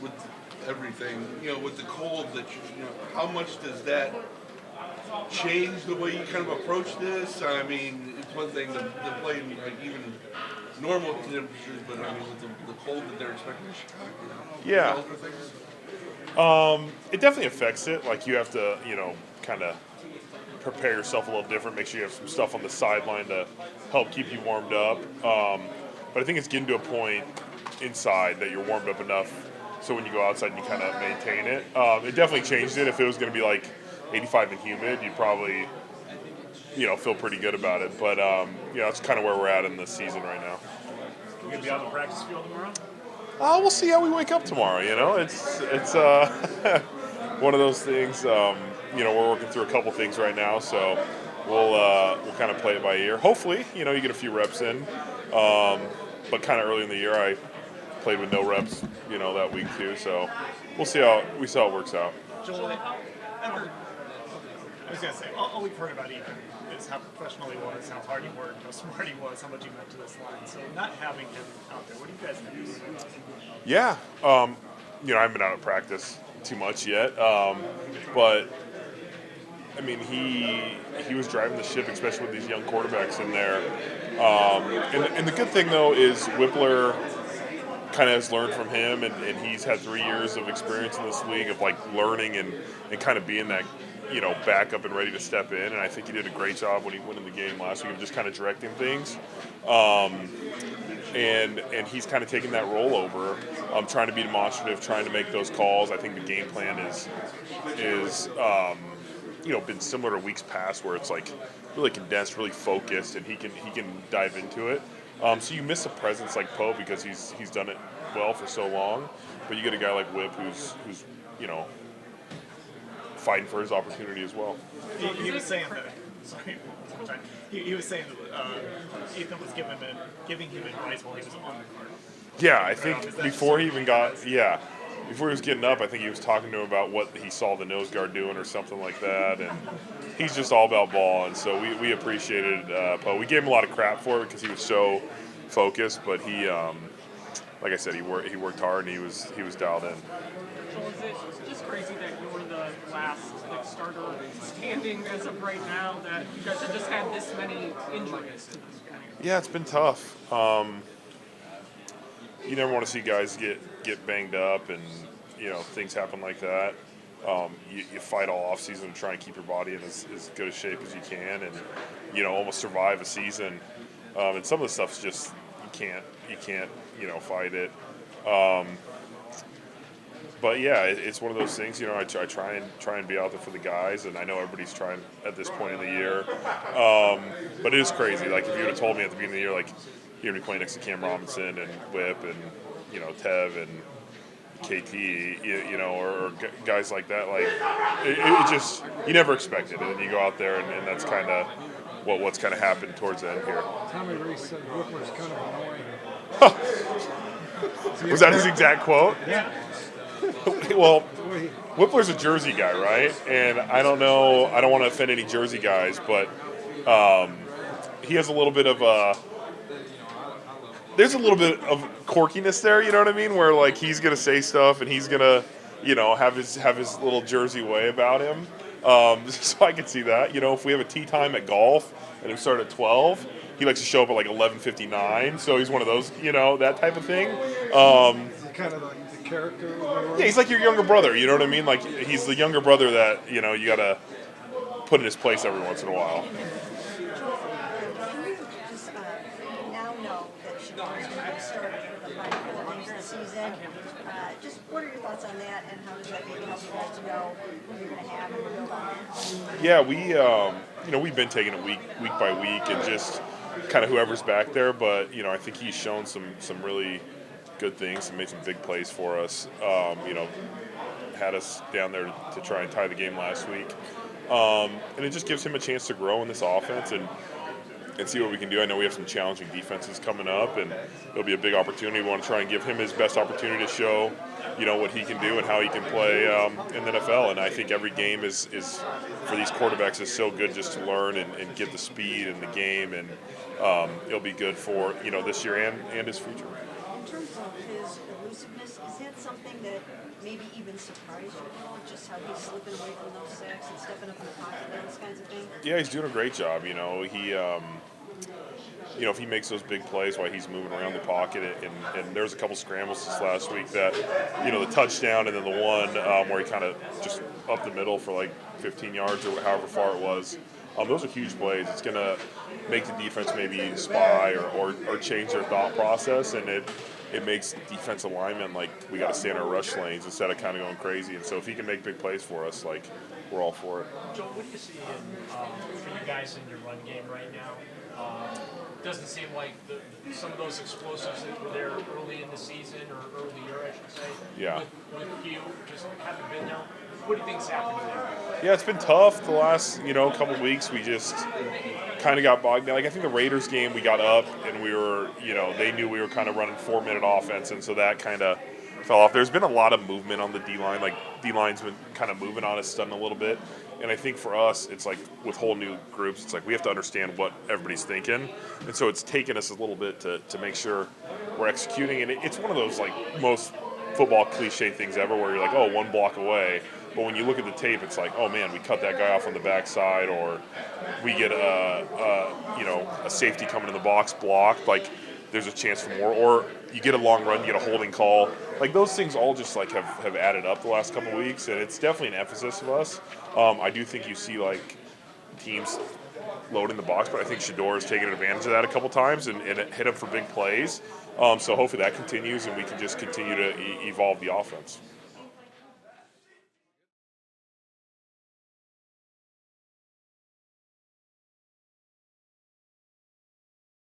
with everything, with the cold, how much does that change the way you kind of approach this? I mean, it's one thing to play in like even normal temperatures, but I mean with the cold that they're expecting in Chicago, Yeah, those are things. it definitely affects it. Like you have to, kind of prepare yourself a little different. Make sure you have some stuff on the sideline to help keep you warmed up. But I think it's getting to a point inside that you're warmed up enough so when you go outside you kind of maintain it. It definitely changed it. If it was going to be like 85 and humid, you'd probably feel pretty good about it. But that's kind of where we're at in the season right now. You gonna be on the practice field tomorrow? We'll see how we wake up tomorrow. It's one of those things. We're working through a couple things right now, so we'll kind of play it by ear. Hopefully, you get a few reps in. But kind of early in the year, I played with no reps, that week too. So we'll see how it works out. Joel, ever, I was gonna say, all we've heard about Ethan is how professional he was, how hard he worked, how smart he was, how much he meant to this line. So not having him out there, what do you guys think? Yeah, I haven't been out at practice too much yet, but I mean, he was driving the ship, especially with these young quarterbacks in there. And the good thing though is Whippler kind of has learned from him, and he's had 3 years of experience in this league of like learning and kind of being that backup and ready to step in. And I think he did a great job when he went in the game last week of just kind of directing things. And he's kind of taking that role over, trying to be demonstrative, trying to make those calls. I think the game plan is been similar to weeks past where it's like really condensed, really focused, and he can dive into it. So you miss a presence like Poe because he's done it well for so long, but you get a guy like Whip who's fighting for his opportunity as well. He was saying that. Sorry, he was saying that Ethan was giving him advice while he was on the card. Yeah, I think before he even before he was getting up, I think he was talking to him about what he saw the nose guard doing or something like that, and he's just all about ball, and so we appreciated Poe. We gave him a lot of crap for it because he was so focused, but he, like I said, he worked hard and he was dialed in. So is it just crazy that you're the last starter standing as of right now, that you guys have just had this many injuries to this point? Yeah, it's been tough. You never want to see guys get banged up and things happen like that. You fight all off season to try and keep your body in as good a shape as you can, and almost survive a season. And some of the stuff's just you can't fight it. But yeah, it's one of those things. I try and be out there for the guys, and I know everybody's trying at this point in the year. But it is crazy. Like if you would have told me at the beginning of the year, like you're gonna be playing next to Cam Robinson and Whip and Tev and KT, or guys like that, like it just you never expect it, and then you go out there and that's kind of what's kind of happened towards the end here. Tommy Reese said Whippler's kind of annoying. Was that his exact quote? Yeah. Well, Whippler's a Jersey guy, right? And I don't know, I don't want to offend any Jersey guys, but he has a little bit of there's a little bit of quirkiness there, you know what I mean? Where like he's gonna say stuff and he's gonna, have his little Jersey way about him. So I can see that. If we have a tee time at golf and we start at 12, he likes to show up at like 11:59. So he's one of those, that type of thing. Kind of like the character. Yeah, he's like your younger brother. You know what I mean? Like he's the younger brother that you gotta put in his place every once in a while. Just now know that Chicago's going to be starting for the final games of the season. Just what are your thoughts on that, and how does that maybe help you guys know who you're going to have and build on that? Yeah, we've been taking it week by week and just kind of whoever's back there. But I think he's shown some really good things and made some big plays for us. Had us down there to try and tie the game last week. And it just gives him a chance to grow in this offense and see what we can do. I know we have some challenging defenses coming up, and it'll be a big opportunity. We want to try and give him his best opportunity to show, what he can do and how he can play in the NFL. And I think every game is for these quarterbacks is so good just to learn and get the speed in the game, and it'll be good for this year and his future. in terms of his elusiveness, is that something that maybe even surprised you at all? Just how he's slipping away from those sacks and stepping up in the pocket, those kinds of things? Yeah, he's doing a great job. If he makes those big plays while he's moving around the pocket, and there was a couple scrambles this last week that, the touchdown and then the one where he kind of just up the middle for like 15 yards or however far it was. Those are huge plays. It's going to make the defense maybe spy or change their thought process, and it makes defensive linemen like we got to stay in our rush lanes instead of kind of going crazy. And so if he can make big plays for us, like we're all for it. Joe, what do you see for you guys in your run game right now? Doesn't seem like some of those explosives that were there early in the season or earlier, I should say. Yeah. With Hugh, just haven't been there. What do you think's happening there? Yeah, it's been tough the last couple of weeks. We just kind of got bogged down. Like I think the Raiders game, we got up and we were, they knew we were kind of running 4-minute offense, and so that kind of fell off. There's been a lot of movement on the D line. Like D line's been kind of moving on us, stunning a little bit. And I think for us, it's like with whole new groups, it's like we have to understand what everybody's thinking. And so it's taken us a little bit to make sure we're executing. And it's one of those like most football cliche things ever where you're like, oh, one block away. But when you look at the tape, it's like, oh man, we cut that guy off on the backside, or we get a safety coming in the box blocked. Like there's a chance for more, or you get a long run, you get a holding call. Like those things all just like have added up the last couple of weeks, and it's definitely an emphasis of us. I do think you see like teams loading the box, but I think Shador has taken advantage of that a couple times and it hit him for big plays. So hopefully that continues and we can just continue to evolve the offense.